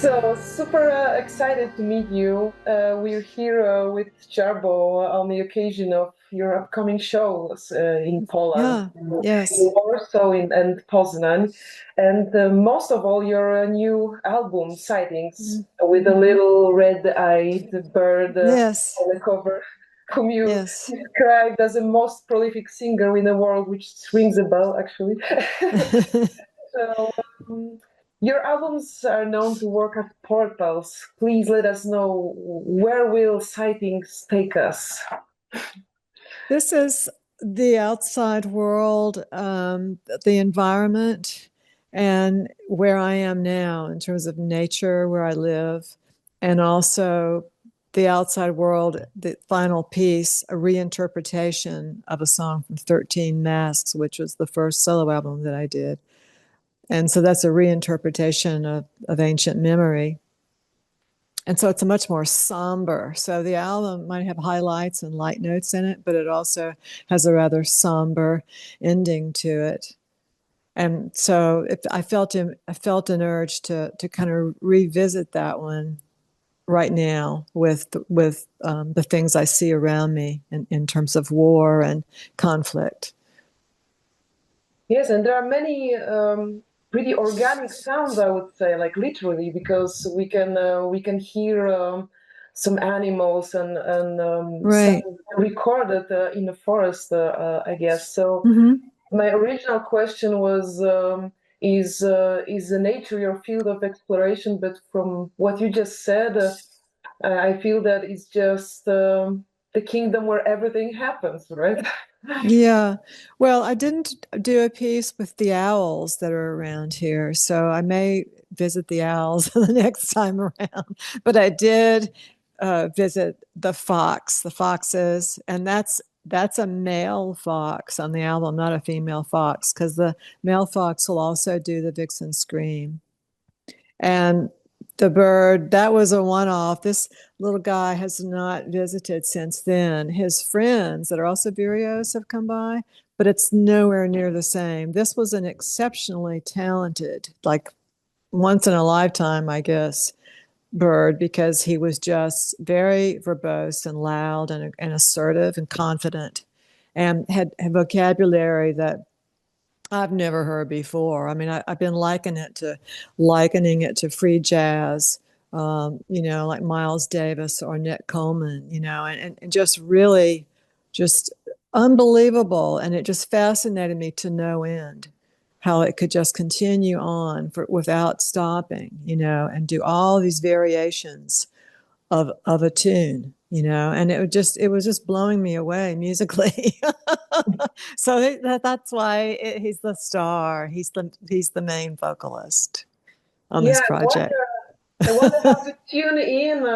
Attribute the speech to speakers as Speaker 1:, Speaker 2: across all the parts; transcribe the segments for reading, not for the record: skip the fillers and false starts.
Speaker 1: So super excited to meet you. We're here with Jarboe on the occasion of your upcoming shows in Poland,
Speaker 2: Yeah,
Speaker 1: in
Speaker 2: yes.
Speaker 1: Warsaw and Poznan, and most of all your new album, Sightings, with a little red-eyed bird
Speaker 2: Yes,
Speaker 1: on the cover, whom you
Speaker 2: yes.
Speaker 1: described as the most prolific singer in the world, which rings a bell, actually. So, um, your albums are known to work as portals. Please let us know, where will Sightings take us?
Speaker 2: This is the outside world, the environment, and where I am now in terms of nature, where I live, and also the outside world, the final piece, a reinterpretation of a song from 13 Masks, which was the first solo album that I did. And so that's a reinterpretation of ancient memory. And so it's a much more somber. So the album might have highlights and light notes in it, but it also has a rather somber ending to it. And so I felt an urge to kind of revisit that one right now with the things I see around me in terms of war and conflict.
Speaker 1: Yes, and there are many pretty organic sounds, I would say, like literally, because we can hear some animals and
Speaker 2: Right.
Speaker 1: some recorded in the forest, I guess. So
Speaker 2: Mm-hmm.
Speaker 1: my original question was, is the nature your field of exploration? But from what you just said, I feel that it's just the kingdom where everything happens, right?
Speaker 2: Yeah. Well, I didn't do a piece with the owls that are around here, so I may visit the owls the next time around. But I did visit the foxes, and that's a male fox on the album, not a female fox, because the male fox will also do the vixen scream. And the bird, that was a one off. This little guy has not visited since then. His friends that are also vireos have come by, but it's nowhere near the same. This was an exceptionally talented, like once in a lifetime, I guess, bird because he was just very verbose and loud and assertive and confident and had vocabulary that I've never heard before. I mean, I've been likening it to free jazz, like Miles Davis or Nick Coleman, and just really just unbelievable. And it just fascinated me to no end how it could just continue on without stopping, and do all these variations of a tune, and it was just blowing me away musically. So that's why he's the star. He's the main vocalist on
Speaker 1: Yeah,
Speaker 2: this project.
Speaker 1: I wonder how to tune in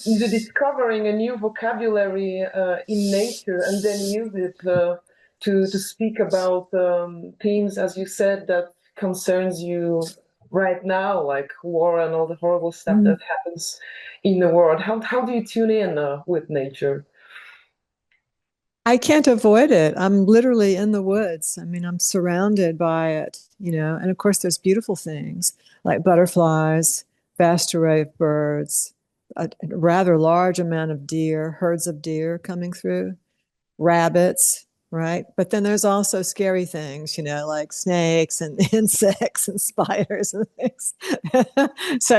Speaker 1: into discovering a new vocabulary in nature and then use it to speak about themes, as you said, that concerns you right now, like war and all the horrible stuff
Speaker 2: Mm.
Speaker 1: that happens in the world. How do you tune in with nature?
Speaker 2: I can't avoid it. I'm literally in the woods. I mean, I'm surrounded by it, and of course there's beautiful things like butterflies, vast array of birds, a rather large amount of deer, herds of deer coming through, rabbits, right? But then there's also scary things, like snakes and insects and spiders and things. So,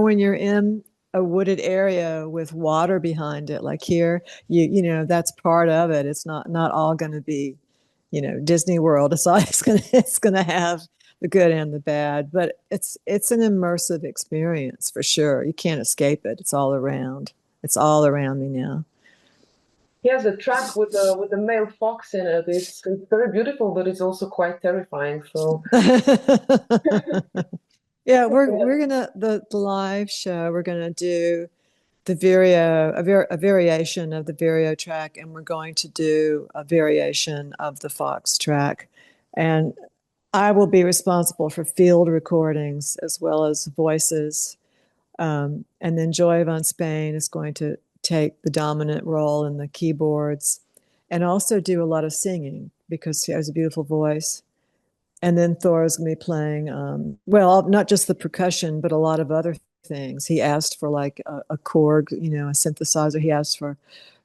Speaker 2: when you're in a wooded area with water behind it, like here, that's part of it. It's not all going to be, Disney World. It's going to have the good and the bad, but it's an immersive experience for sure. You can't escape it. It's all around. It's all around me now.
Speaker 1: He has a track with the male fox in it. It's very beautiful, but it's also quite terrifying. So
Speaker 2: Yeah, we're gonna the live show. We're gonna do the Vireo a variation of the Vireo track, and we're going to do a variation of the Fox track, and I will be responsible for field recordings as well as voices, and then Joy Von Spain is going to take the dominant role in the keyboards, and also do a lot of singing because she has a beautiful voice. And then Thor's going to be playing, well, not just the percussion, but a lot of other things. He asked for like a Korg, you know, a synthesizer. He asked for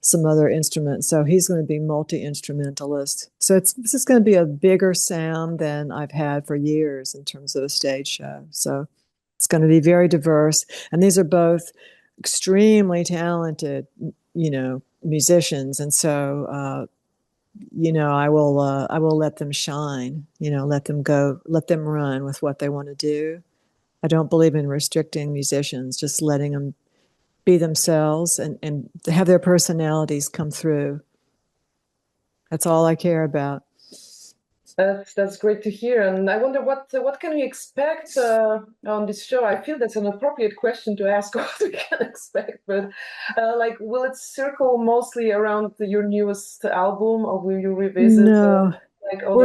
Speaker 2: some other instruments. So he's going to be multi-instrumentalist. So this is going to be a bigger sound than I've had for years in terms of a stage show. So it's going to be very diverse. And these are both extremely talented, you know, musicians. And so, you know, I will let them shine, you know, let them run with what they want to do. I don't believe in restricting musicians, just letting them be themselves and have their personalities come through. That's all I care about.
Speaker 1: That's great to hear. And I wonder what can we expect on this show? I feel that's an appropriate question to ask what we can expect. But like, will it circle mostly around your newest album, or will you revisit?
Speaker 2: No,
Speaker 1: like other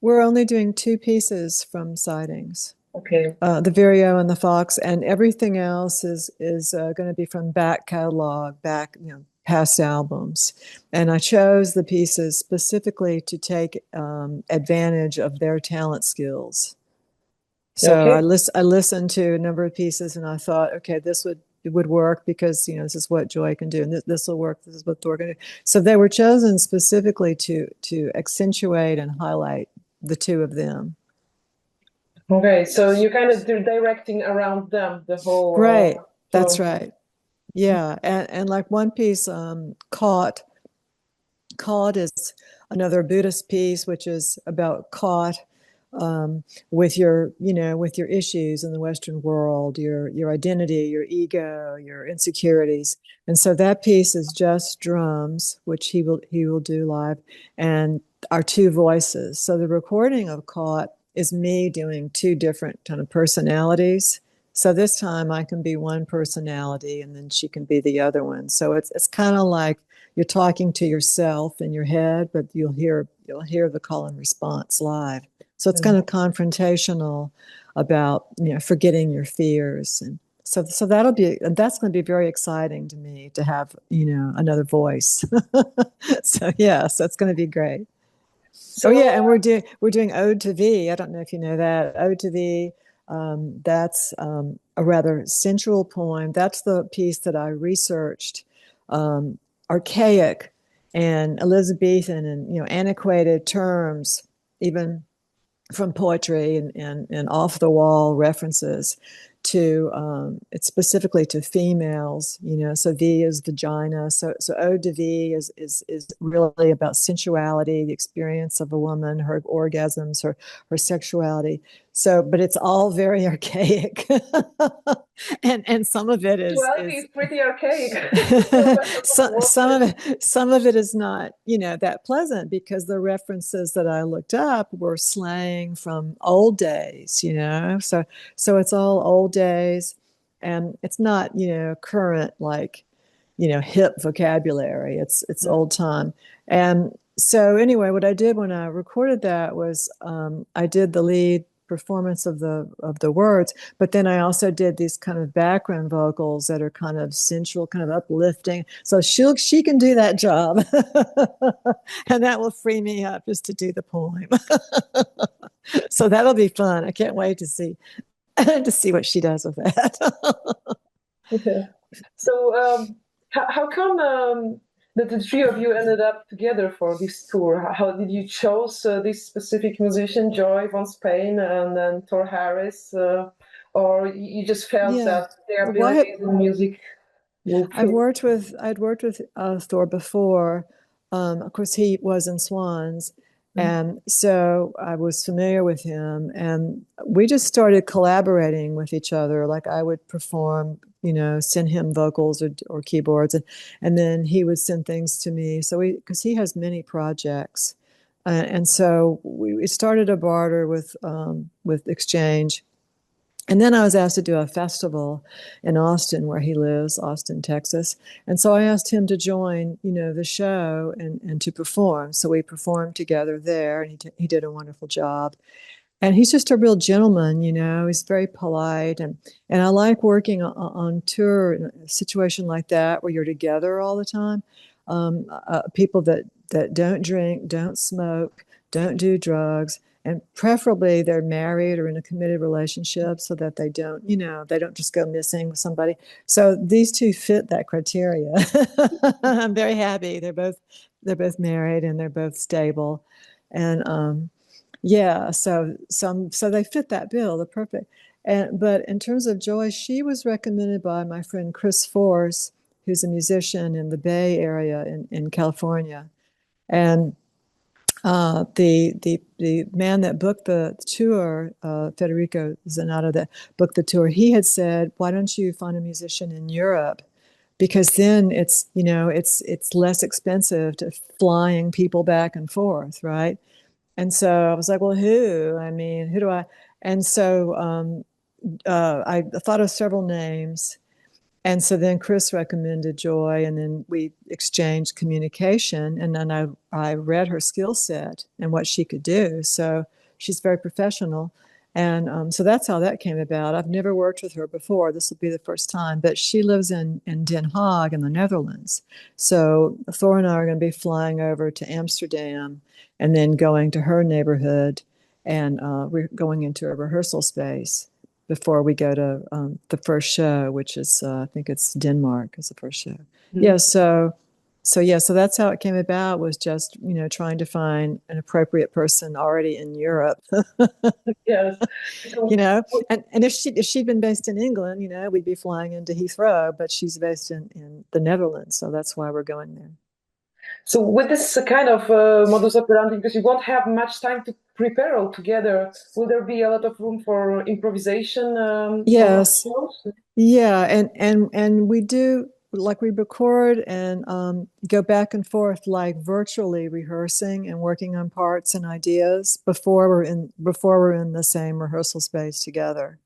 Speaker 2: we're only doing 2 pieces from Sightings.
Speaker 1: Okay.
Speaker 2: The Vireo and the Fox, and everything else is going to be from back catalog, you know, past albums. And I chose the pieces specifically to take advantage of their talent skills. So okay. I listened to a number of pieces, and I thought, okay, it would work because, you know, this is what Joy can do, and this will work. This is what Thor can do. So they were chosen specifically to accentuate and highlight the 2 of them.
Speaker 1: Okay, so you're kind of directing around them the whole.
Speaker 2: Right, that's right. Yeah, and like one piece, Caught is another Buddhist piece, which is about caught with your issues in the Western world, your identity, your ego, your insecurities. And so that piece is just drums, which he will do live, and our 2 voices. So the recording of Caught is me doing 2 different kind of personalities. So this time I can be one personality and then she can be the other one. So it's kind of like you're talking to yourself in your head, but you'll hear the call and response live. So it's kind of confrontational about, you know, forgetting your fears. And so that's going to be very exciting to me to have, you know, another voice. So yes, that's going to be great. So, yeah, and we're doing Ode to V. I don't know if you know that. Ode to V, that's a rather sensual poem. That's the piece that I researched, archaic and Elizabethan and, you know, antiquated terms, even from poetry and off the wall references to it's specifically to females, you know. So V is vagina. So Ode to V is really about sensuality, the experience of a woman, her orgasms, her sexuality. So, but it's all very archaic, and some of it is
Speaker 1: pretty archaic.
Speaker 2: Some of it is not, you know, that pleasant, because the references that I looked up were slang from old days, you know. So it's all old days, and it's not, you know, current, like, you know, hip vocabulary. It's old time. And so anyway, what I did when I recorded that was I did the lead performance of the words, but then I also did these kind of background vocals that are kind of sensual, kind of uplifting. So she can do that job, and that will free me up just to do the poem. So that'll be fun. I can't wait to see what she does with that.
Speaker 1: Okay. So how come that the 3 of you ended up together for this tour? How did you chose this specific musician, Joy von Spain, and then Thor Harris, or you just felt that their abilities in music?
Speaker 2: I'd worked with Thor before. Of course, he was in Swans, and so I was familiar with him, and we just started collaborating with each other. Like, I would perform, you know, send him vocals or keyboards, and then he would send things to me. So because he has many projects, and so we started a barter with exchange. And then I was asked to do a festival in Austin, where he lives, Austin, Texas. And so I asked him to join, you know, the show and to perform. So we performed together there, and he did a wonderful job. And he's just a real gentleman, you know. He's very polite, and I like working on tour in a situation like that, where you're together all the time. People that don't drink, don't smoke, don't do drugs, and preferably they're married or in a committed relationship so that they don't, they don't just go missing with somebody. So these two fit that criteria. I'm very happy. They're both married and they're both stable. And yeah, so they fit that bill, the perfect. But in terms of Joy, she was recommended by my friend Chris Force, who's a musician in the Bay Area in California. And the man that booked the tour, Federico Zanato, that booked the tour, he had said, "Why don't you find a musician in Europe? Because then it's less expensive to flying people back and forth, right?" And so I was like, "Well, who? I mean, who do I?" And so I thought of several names. And so then Chris recommended Joy, and then we exchanged communication. And then I read her skill set and what she could do. So she's very professional. And so that's how that came about. I've never worked with her before. This will be the first time. But she lives in Den Haag in the Netherlands. So Thor and I are going to be flying over to Amsterdam and then going to her neighborhood. And we're going into a rehearsal space before we go to the first show, which is, I think it's Denmark is the first show. Mm-hmm. Yeah, so that's how it came about, was just, trying to find an appropriate person already in Europe.
Speaker 1: Yes.
Speaker 2: And if she'd been based in England, we'd be flying into Heathrow, but she's based in the Netherlands, so that's why we're going there.
Speaker 1: So with this kind of modus operandi, because you won't have much time to prepare all together, will there be a lot of room for improvisation?
Speaker 2: Yes. Yeah, and we do, like, we record and go back and forth, like virtually rehearsing and working on parts and ideas before we're in the same rehearsal space together.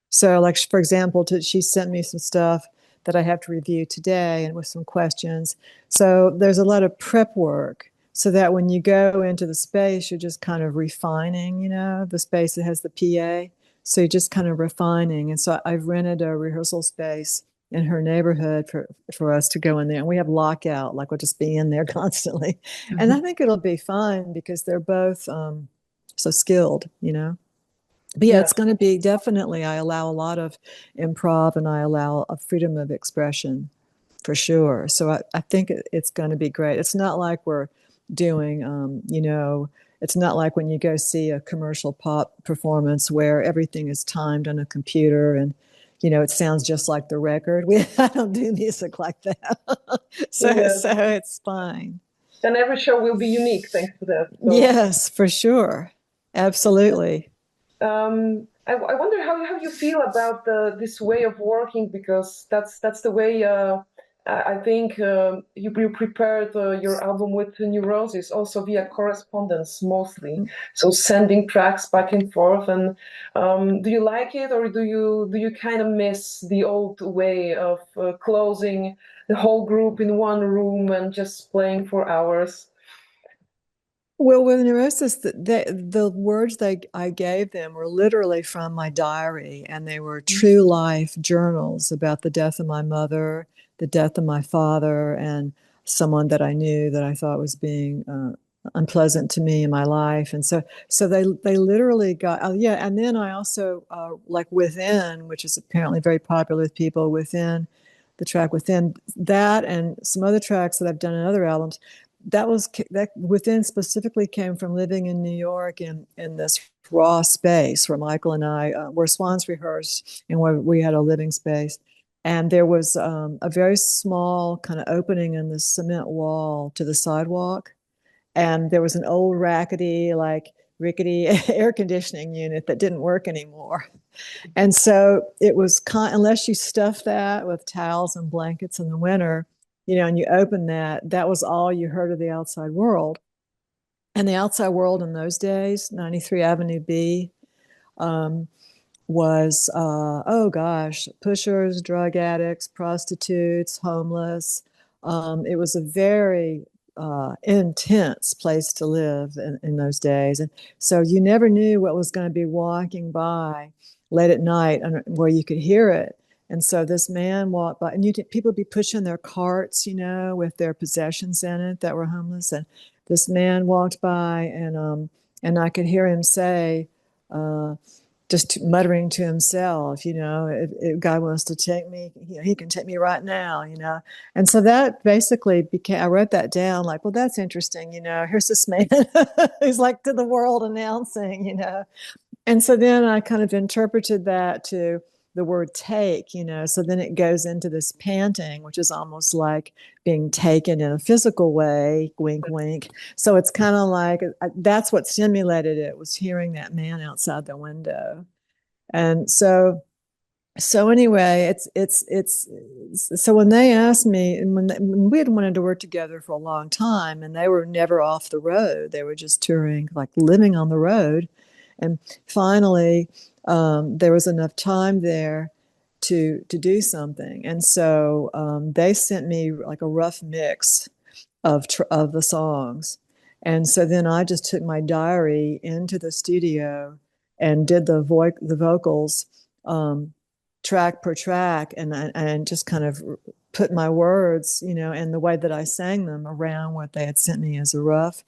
Speaker 2: So, like, for example, she sent me some stuff that I have to review today, and with some questions. So there's a lot of prep work, so that when you go into the space, you're just kind of refining, the space that has the PA. So you're just kind of refining. And so I've rented a rehearsal space in her neighborhood for us to go in there. And we have lockout, like we'll just be in there constantly. Mm-hmm. And I think it'll be fine because they're both so skilled, But yeah, it's going to be definitely, I allow a lot of improv and I allow a freedom of expression for sure. So I think it's going to be great. It's not like we're doing, it's not like when you go see a commercial pop performance where everything is timed on a computer and, it sounds just like the record. I don't do music like that. So it's fine.
Speaker 1: And every show will be unique thanks to that.
Speaker 2: So. Yes, for sure. Absolutely.
Speaker 1: I wonder how you feel about this way of working, because that's the way I think you prepared your album with Neurosis, also via correspondence mostly. So sending tracks back and forth. And do you like it, or do you kind of miss the old way of closing the whole group in one room and just playing for hours?
Speaker 2: Well, with Neurosis, the words I gave them were literally from my diary, and they were true life journals about the death of my mother, the death of my father, and someone that I knew that I thought was being unpleasant to me in my life. And so they literally got, and then I also, like Within, which is apparently very popular with people, Within, the track Within, that and some other tracks that I've done in other albums, that Within specifically came from living in New York in this raw space where Michael and I, where Swans rehearsed and where we had a living space. And there was a very small kind of opening in the cement wall to the sidewalk. And there was an old rickety air conditioning unit that didn't work anymore. And so it was, unless you stuff that with towels and blankets in the winter, and you open that was all you heard of the outside world. And the outside world in those days, 93 Avenue B, was, pushers, drug addicts, prostitutes, homeless. It was a very intense place to live in those days. And so you never knew what was going to be walking by late at night where you could hear it. And so this man walked by, and people would be pushing their carts, with their possessions in it that were homeless. And this man walked by, and And I could hear him say, just muttering to himself, if God wants to take me, he can take me right now, And so that basically I wrote that down like, well, that's interesting, here's this man who's like to the world announcing, And so then I kind of interpreted that to the word take, so then it goes into this panting, which is almost like being taken in a physical way, wink, wink. So it's kind of like, that's what stimulated it, was hearing that man outside the window. And so anyway, so when they asked me, and when we had wanted to work together for a long time, and they were never off the road, they were just touring, like living on the road. And finally, there was enough time there to do something. And so they sent me like a rough mix of the songs. And so then I just took my diary into the studio and did the vocals track per track, and just kind of put my words, and the way that I sang them around what they had sent me as a rough.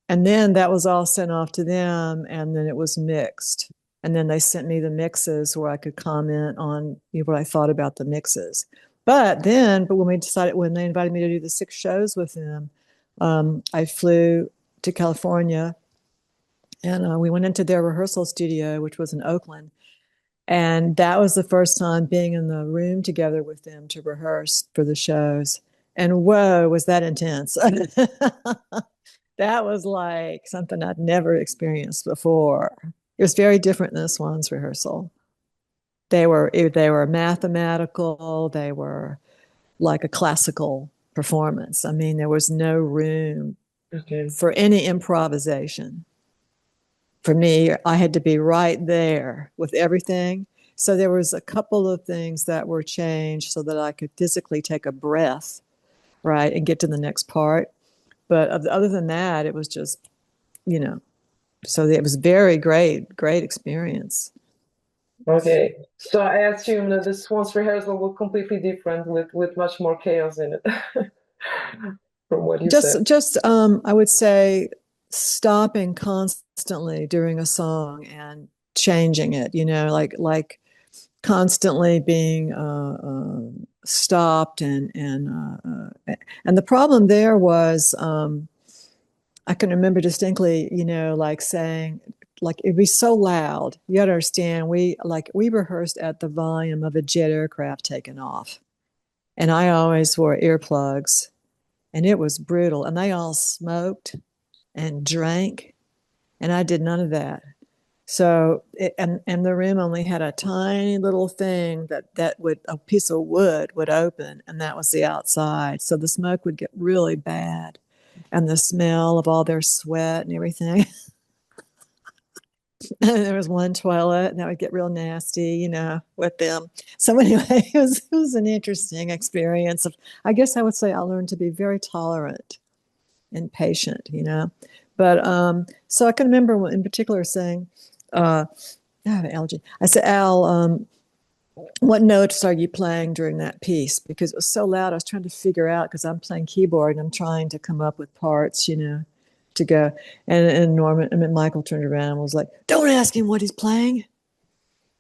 Speaker 2: And then that was all sent off to them, and then it was mixed. And then they sent me the mixes where I could comment on what I thought about the mixes. But when they invited me to do the 6 shows with them, I flew to California, and we went into their rehearsal studio, which was in Oakland. And that was the first time being in the room together with them to rehearse for the shows. And whoa, was that intense. That was like something I'd never experienced before. It was very different than the Swans rehearsal. They were mathematical. They were like a classical performance. I mean, there was no room for any improvisation. For me, I had to be right there with everything. So there was a couple of things that were changed so that I could physically take a breath, right, and get to the next part. But other than that, it was just, so it was very great experience.
Speaker 1: Okay. So I assume that the Swans rehearsal was completely different with much more chaos in it from what you said.
Speaker 2: Just I would say stopping constantly during a song and changing it, like constantly being stopped, and the problem there was I can remember distinctly, like saying, like it'd be so loud. You gotta understand, we rehearsed at the volume of a jet aircraft taking off, and I always wore earplugs, and it was brutal. And they all smoked and drank, and I did none of that. So, and the room only had a tiny little thing a piece of wood would open, and that was the outside. So the smoke would get really bad, and the smell of all their sweat and everything. And there was one toilet, and that would get real nasty, with them. So anyway, it was an interesting experience. I guess I would say I learned to be very tolerant and patient, But so I can remember in particular saying, I have an allergy. I said, Al, what notes are you playing during that piece? Because it was so loud, I was trying to figure out, because I'm playing keyboard and I'm trying to come up with parts, to go. And Michael turned around and was like, don't ask him what he's playing.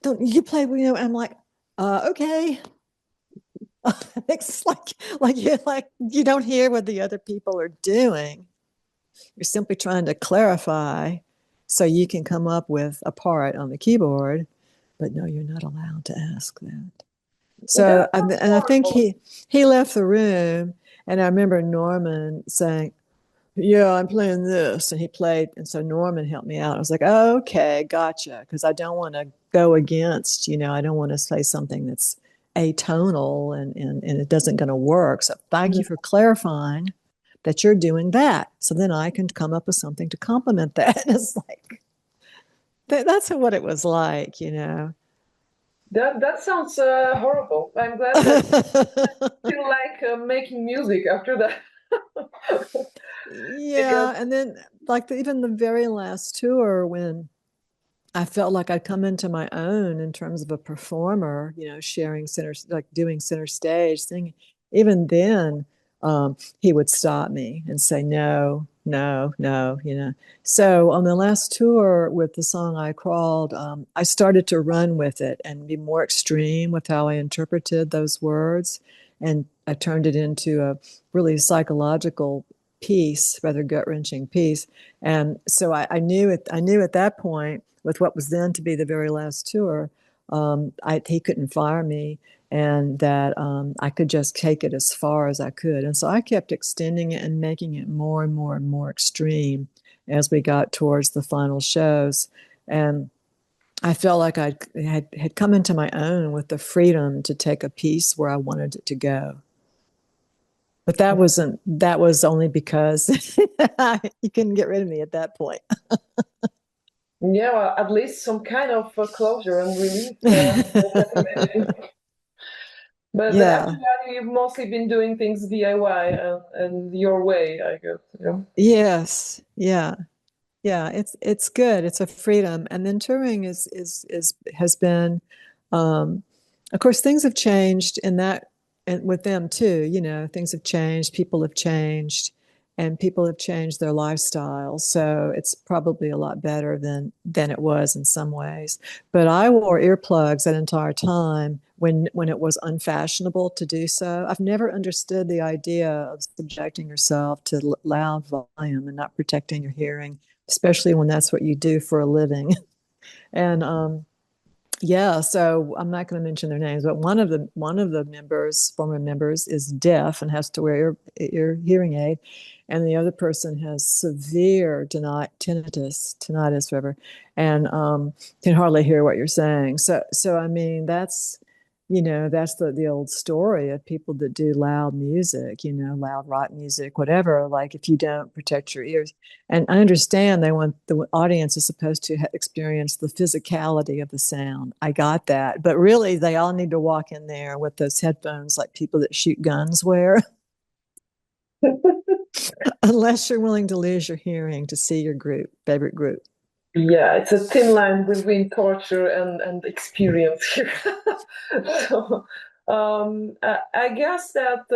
Speaker 2: Don't you play, I'm like, okay. It's like you don't hear what the other people are doing. You're simply trying to clarify so you can come up with a part on the keyboard, but no, you're not allowed to ask that. So, and I think he left the room, and I remember Norman saying, yeah, I'm playing this, and he played, and so Norman helped me out. I was like, oh, okay, gotcha, because I don't want to go against, I don't want to say something that's atonal and it doesn't going to work. So thank you for clarifying that you're doing that. So then I can come up with something to complement that. It's like, that's what it was like,
Speaker 1: That sounds horrible. I'm glad that you feel like making music after that.
Speaker 2: Yeah, and then like even the very last tour, when I felt like I'd come into my own in terms of a performer, sharing doing center stage, singing. Even then, he would stop me and say, no, no, you know. So on the last tour with the song I Crawled, I started to run with it and be more extreme with how I interpreted those words. And I turned it into a really psychological piece, rather gut-wrenching piece. And so I knew at that point, with what was then to be the very last tour, he couldn't fire me, and that I could just take it as far as I could. And so I kept extending it and making it more and more and more extreme as we got towards the final shows. And I felt like I had come into my own with the freedom to take a piece where I wanted it to go. But that was only because you couldn't get rid of me at that point.
Speaker 1: Yeah, well, at least some kind of closure and relief. But after
Speaker 2: Yeah.
Speaker 1: that, you've mostly been doing things DIY and your way, I guess. Yeah.
Speaker 2: Yes. Yeah. Yeah. It's good. It's a freedom. And then touring has been, of course, things have changed in that, and with them too. You know, things have changed. People have changed, and people have changed their lifestyles. So it's probably a lot better than it was in some ways. But I wore earplugs that entire time when it was unfashionable to do so. I've never understood the idea of subjecting yourself to loud volume and not protecting your hearing, especially when that's what you do for a living. And yeah, so I'm not going to mention their names, but one of the members, former members, is deaf and has to wear ear hearing aid, and the other person has severe tinnitus, whatever, and can hardly hear what you're saying. So I mean, that's that's the old story of people that do loud music, loud rock music, whatever. Like if you don't protect your ears, and I understand they want the audience is supposed to experience the physicality of the sound. I got that, but really they all need to walk in there with those headphones like people that shoot guns wear. Unless you're willing to lose your hearing to see your favorite group.
Speaker 1: Yeah, it's a thin line between torture and experience here. So, I guess that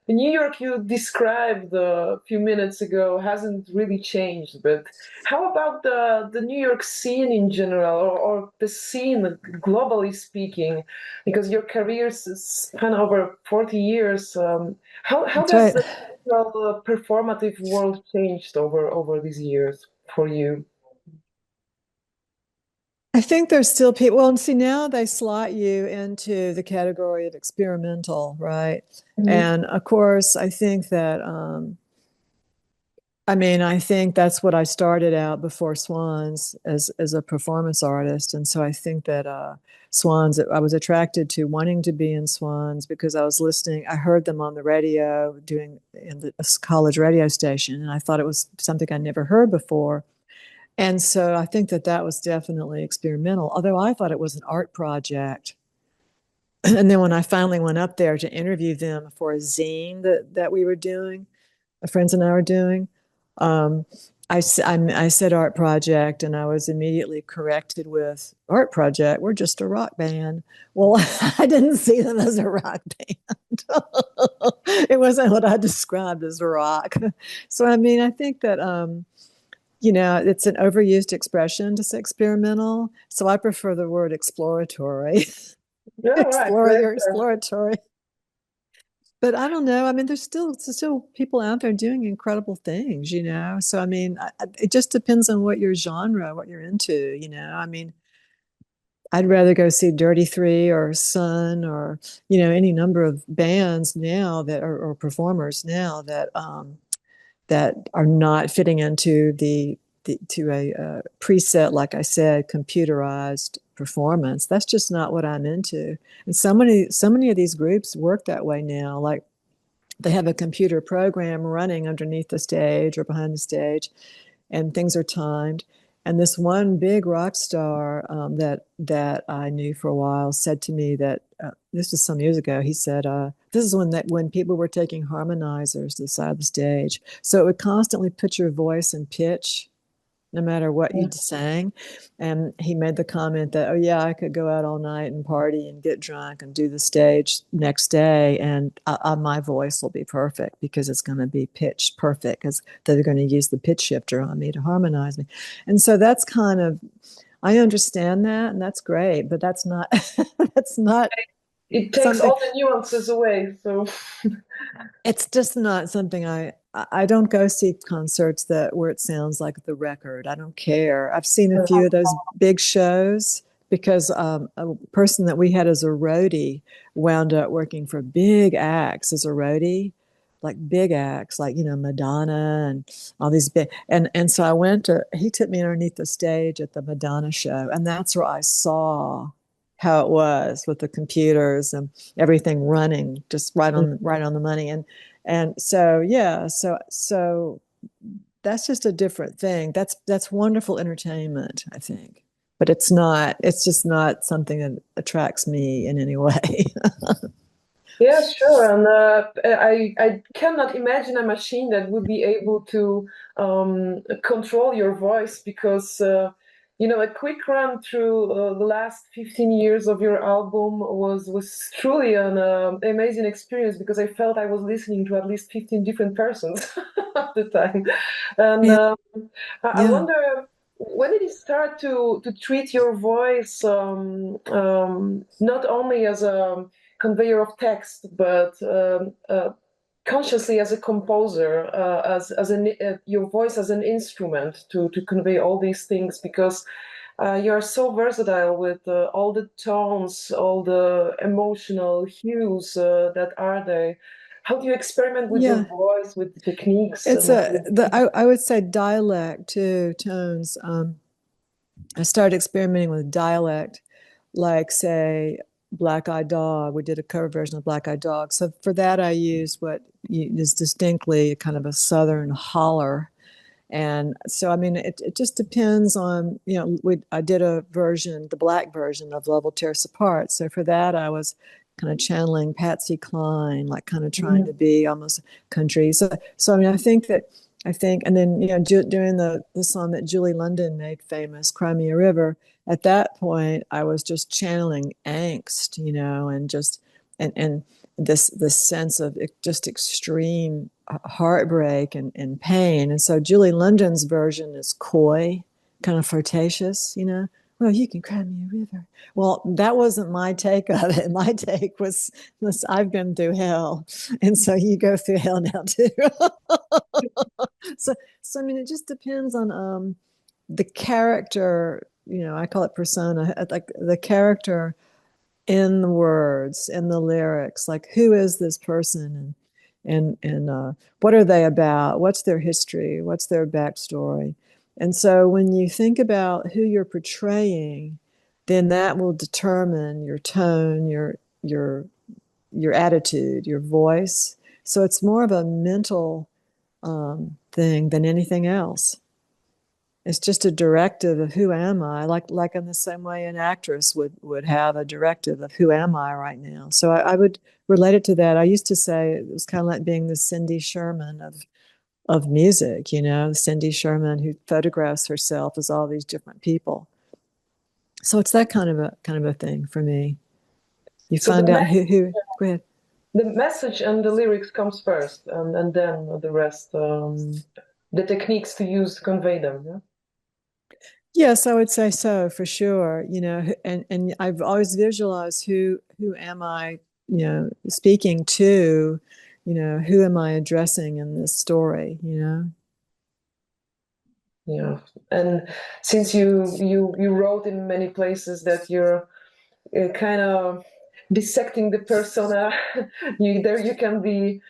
Speaker 1: New York you described a few minutes ago hasn't really changed, but how about the New York scene in general, or the scene globally speaking? Because your career span over 40 years. How
Speaker 2: That's
Speaker 1: does
Speaker 2: right.
Speaker 1: the performative world changed over these years for you?
Speaker 2: I think there's still people. Well, and see, now they slot you into the category of experimental, right?
Speaker 1: Mhm.
Speaker 2: And of course, I think that, I think that's what I started out before Swans as a performance artist. And so I think that Swans, I was attracted to wanting to be in Swans because I heard them on the radio doing in the college radio station, and I thought it was something I never heard before. And so I think that was definitely experimental, although I thought it was an art project. And then when I finally went up there to interview them for a zine that we were doing, my friends and I were doing, um, I said art project, and I was immediately corrected with art project. We're just a rock band. Well, I didn't see them as a rock band. It wasn't what I described as rock. So, I think that it's an overused expression to say experimental. So I prefer the word exploratory.
Speaker 1: Yeah, right.
Speaker 2: You're exploratory. But I don't know. There's still people out there doing incredible things. So it just depends on what your genre, what you're into. I'd rather go see Dirty Three or Sun or any number of bands now that are or performers now that are not fitting into to a preset, like I said, computerized performance. That's just not what I'm into. And so many of these groups work that way now. Like they have a computer program running underneath the stage or behind the stage, and things are timed. And this one big rock star that I knew for a while said to me that this was some years ago. He said, "This is when people were taking harmonizers to the side of the stage, so it would constantly put your voice in pitch." no matter what you sang. And he made the comment that, oh yeah, I could go out all night and party and get drunk and do the stage next day, and my voice will be perfect because it's going to be pitched perfect, because they're going to use the pitch shifter on me to harmonize me. And so that's kind of, I understand that, and that's great, but that's not that's not
Speaker 1: it takes all the nuances away. So
Speaker 2: it's just not something I don't go see concerts where it sounds like the record. I don't care. I've seen a few of those big shows because a person that we had as a roadie wound up working for big acts as a roadie, like big acts, like, you know, Madonna and all these big, and so he took me underneath the stage at the Madonna show, and that's where I saw how it was with the computers and everything running just right on the money. And so, yeah, so that's just a different thing. That's wonderful entertainment, I think. But it's just not something that attracts me in any way.
Speaker 1: yeah, sure. And I cannot imagine a machine that would be able to control your voice, because you know, a quick run through the last 15 years of your album was truly an amazing experience, because I felt I was listening to at least 15 different persons at the time. And
Speaker 2: Yeah.
Speaker 1: I wonder, when did you start to treat your voice not only as a conveyor of text, but consciously as a composer, your voice as an instrument to convey all these things, because you are so versatile with all the tones, all the emotional hues that are there. How do you experiment with your voice, with the techniques?
Speaker 2: It's I would say dialect too, tones. I started experimenting with dialect, like, say, Black Eyed Dog. We did a cover version of Black Eyed Dog. So for that, I used what is distinctly kind of a Southern holler. And so, I mean, it just depends on, you know, I did a version, the black version of Love Will Tear Us Apart. So for that, I was kind of channeling Patsy Cline, like kind of trying to be almost country. So I mean, I think, and then, you know, during the song that Julie London made famous, Cry Me a River, at that point, I was just channeling angst, you know, and just, and this sense of just extreme heartbreak and pain. And so Julie London's version is coy, kind of flirtatious, you know. Well, you can cry me a river. Well, that wasn't my take of it. My take was, I've been through hell, and so you go through hell now too. so I mean, it just depends on the character. You know, I call it persona, like the character in the words, in the lyrics. Like, who is this person, and what are they about? What's their history? What's their backstory? And so when you think about who you're portraying, then that will determine your tone, your attitude, your voice. So it's more of a mental thing than anything else. It's just a directive of who am I, like in the same way an actress would have a directive of who am I right now. So I would relate it to that. I used to say it was kind of like being the Cindy Sherman of music, you know, Cindy Sherman who photographs herself as all these different people. So it's that kind of a thing for me. You find out who. Go ahead.
Speaker 1: The message and the lyrics comes first, and then the rest, the techniques to use to convey them. Yeah?
Speaker 2: Yes, I would say so, for sure. You know, and I've always visualized who am I, you know, speaking to, you know, who am I addressing in this story, you know?
Speaker 1: Yeah. And since you wrote in many places that you're kind of dissecting the persona, you can be.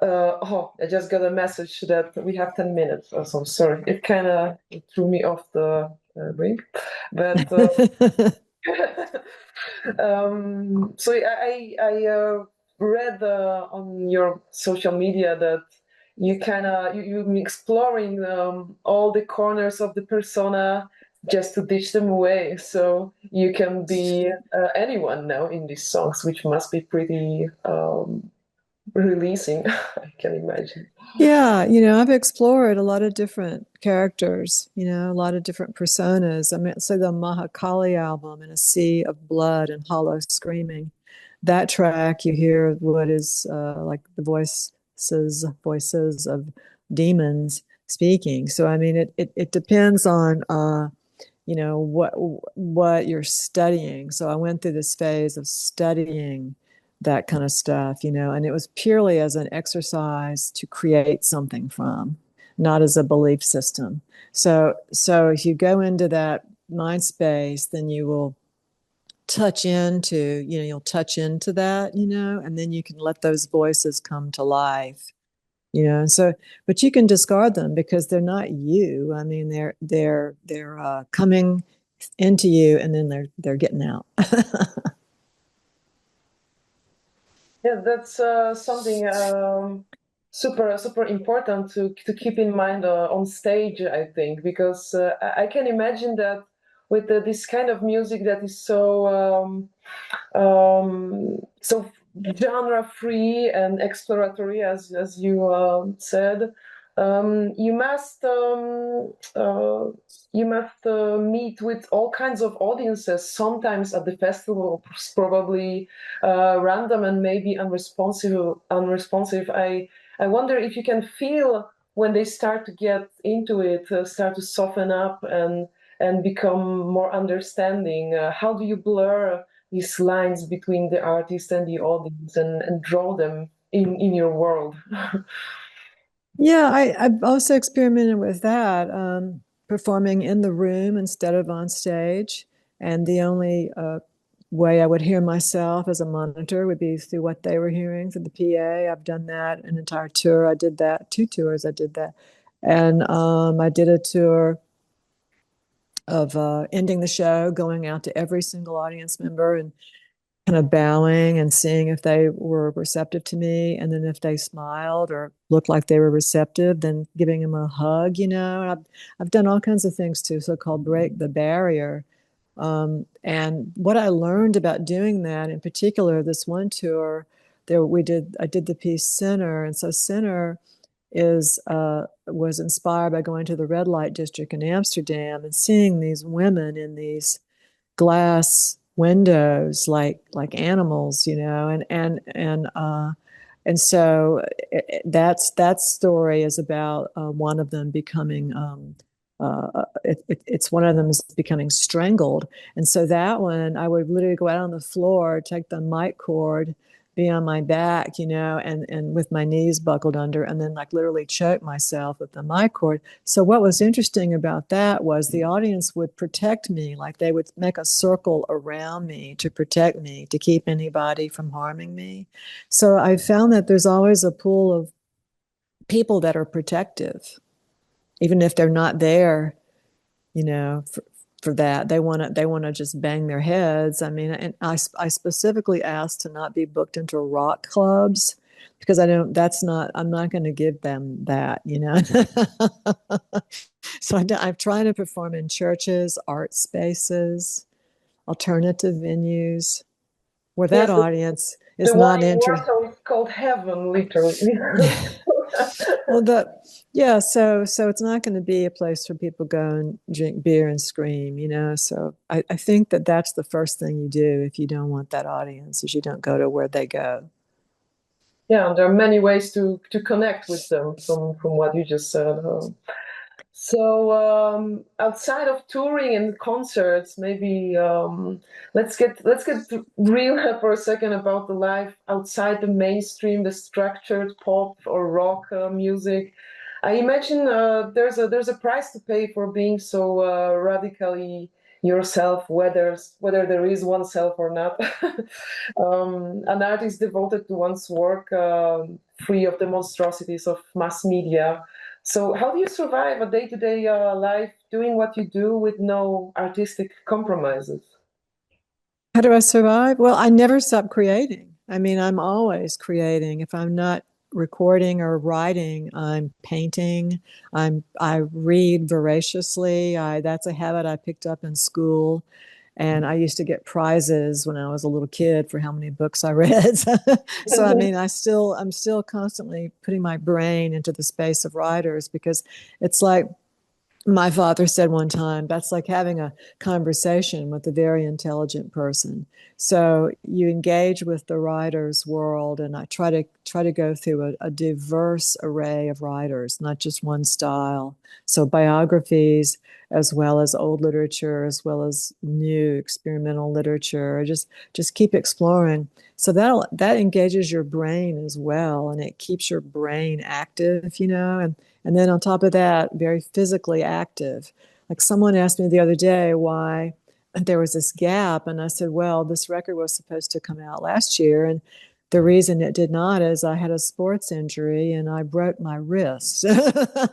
Speaker 1: I just got a message that we have 10 minutes. Oh, so sorry. It kind of threw me off the brink. But so I read on your social media that you're exploring all the corners of the persona just to ditch them away. So you can be anyone now in these songs, which must be pretty releasing, I can imagine.
Speaker 2: Yeah, you know, I've explored a lot of different characters, you know, a lot of different personas. I mean, say the Mahakali album, "In a Sea of Blood and Hollow Screaming." That track, you hear what is like the voices of demons speaking. So, I mean, it depends on you know, what you're studying. So I went through this phase of studying that kind of stuff, you know, and it was purely as an exercise to create something from, not as a belief system. So if you go into that mind space, then you will touch into, you know, you'll touch into that, you know, and then you can let those voices come to life, you know. And so, but you can discard them because they're not you. I mean, they're coming into you, and then they're getting out.
Speaker 1: Yeah, that's something super important to keep in mind on stage, I think, because I can imagine that with this kind of music that is so genre free and exploratory, as you said, you must meet with all kinds of audiences. Sometimes at the festival, probably random and maybe unresponsive. I wonder if you can feel when they start to get into it, start to soften up and become more understanding. How do you blur these lines between the artist and the audience and draw them in your world?
Speaker 2: Yeah, I've also experimented with that, performing in the room instead of on stage. And the only way I would hear myself as a monitor would be through what they were hearing through the PA. I've done that an entire tour. I did that, 2 tours I did that. And I did a tour of ending the show, going out to every single audience member and kind of bowing and seeing if they were receptive to me. And then if they smiled or looked like they were receptive, then giving them a hug, you know. And I've done all kinds of things to so-called break the barrier. And what I learned about doing that, in particular, this one tour, I did the piece Sinner. And so Sinner was inspired by going to the red light district in Amsterdam and seeing these women in these glass windows like animals, you know. And so that story is about one of them becoming it's one of them is becoming strangled. And so that one, I would literally go out on the floor, take the mic cord, be on my back, you know, and with my knees buckled under, and then like literally choke myself with the mic cord. So what was interesting about that was the audience would protect me, like they would make a circle around me to protect me, to keep anybody from harming me. So I found that there's always a pool of people that are protective, even if they're not there, you know, for that. They want to just bang their heads. I mean, and I specifically asked to not be booked into rock clubs because I'm not going to give them that, you know. So I'm trying to perform in churches, art spaces, alternative venues where that
Speaker 1: Yes,
Speaker 2: audience is
Speaker 1: the one
Speaker 2: not
Speaker 1: in
Speaker 2: interested.
Speaker 1: Warsaw is called heaven, literally.
Speaker 2: Well, so it's not going to be a place where people go and drink beer and scream, you know. So I think that that's the first thing you do if you don't want that audience, is you don't go to where they go.
Speaker 1: Yeah, and there are many ways to connect with them from what you just said. So outside of touring and concerts, maybe let's get real for a second about the life outside the mainstream, the structured pop or rock music. I imagine there's a price to pay for being so radically yourself, whether there is oneself or not. An artist devoted to one's work, free of the monstrosities of mass media. So, how do you survive a day-to-day life doing what you do with no artistic compromises?
Speaker 2: How do I survive? Well, I never stop creating. I mean, I'm always creating. If I'm not recording or writing, I'm painting. I read voraciously. That's a habit I picked up in school. And I used to get prizes when I was a little kid for how many books I read. So I mean, I'm still constantly putting my brain into the space of writers, because it's like my father said one time, that's like having a conversation with a very intelligent person. So you engage with the writer's world, and I try to go through a diverse array of writers, not just one style. So biographies, as well as old literature, as well as new experimental literature. Just keep exploring. So that engages your brain as well, and it keeps your brain active, and then on top of that, very physically active. Like someone asked me the other day why there was this gap. And I said, well, this record was supposed to come out last year. And the reason it did not is I had a sports injury and I broke my wrist.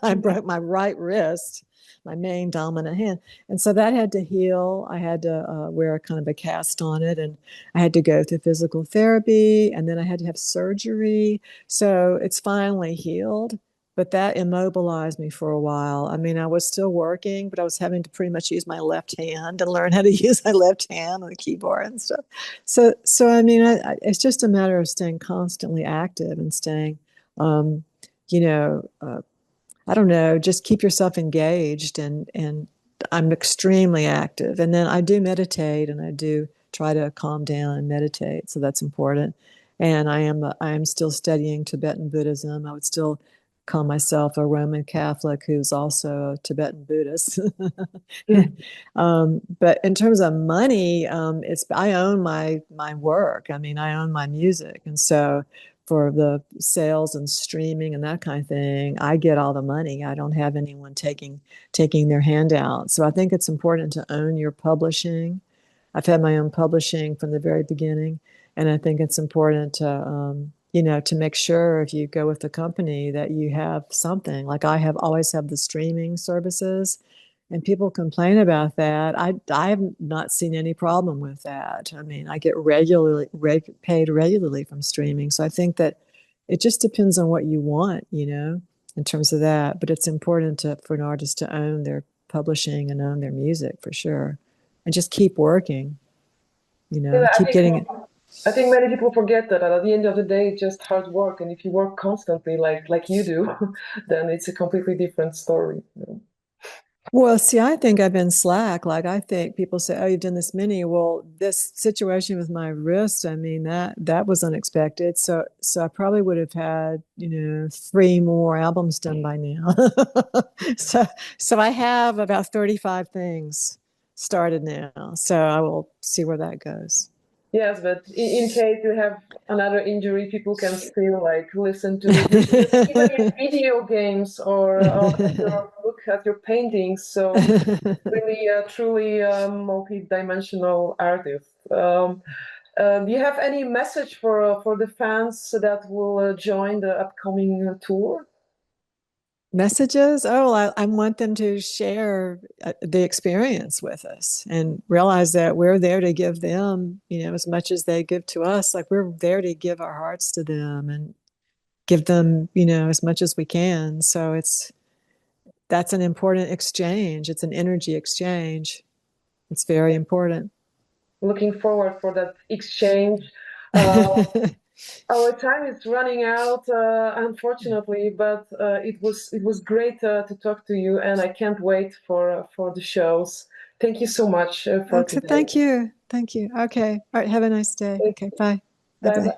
Speaker 2: I broke my right wrist, my main dominant hand. And so that had to heal. I had to wear a kind of a cast on it. And I had to go through physical therapy. And then I had to have surgery. So it's finally healed. But that immobilized me for a while. I mean, I was still working, but I was having to pretty much use my left hand and learn how to use my left hand on the keyboard and stuff. So I mean, it's just a matter of staying constantly active and staying, you know, I don't know, just keep yourself engaged. And I'm extremely active. And then I do meditate, and I do try to calm down and meditate. So that's important. And I am still studying Tibetan Buddhism. I would still call myself a Roman Catholic who's also a Tibetan Buddhist. But in terms of money, I own my work. I mean, I own my music, and so for the sales and streaming and that kind of thing, I get all the money. I don't have anyone taking their handout. So I think it's important to own your publishing. I've had my own publishing from the very beginning, and I think it's important to to make sure if you go with a company that you have something. Like I have always have the streaming services, and people complain about that. I have not seen any problem with that. I mean, I get paid regularly from streaming. So I think that it just depends on what you want, in terms of that. But it's important for an artist to own their publishing and own their music for sure, and just keep working. Keep getting it.
Speaker 1: I think many people forget that at the end of the day, it's just hard work. And if you work constantly like you do, then it's a completely different story.
Speaker 2: Well, see, I think I've been slack. Like I think people say, oh, you've done this many. Well, this situation with my wrist, I mean, that was unexpected. So I probably would have had, 3 more albums done by now. So I have about 35 things started now. So I will see where that goes.
Speaker 1: Yes, but in case you have another injury, people can still listen to it, even in video games or look at your paintings. So really, truly multi-dimensional artist. Do you have any message for the fans that will join the upcoming tour?
Speaker 2: Messages? Oh, I want them to share the experience with us and realize that we're there to give them, as much as they give to us. Like we're there to give our hearts to them and give them, as much as we can. So that's an important exchange. It's an energy exchange. It's very important.
Speaker 1: Looking forward for that exchange. Our time is running out, unfortunately, but it was great to talk to you, and I can't wait for the shows. Thank you so much for today.
Speaker 2: Thank you. Okay. All right. Have a nice day. Okay. Bye.
Speaker 1: Bye.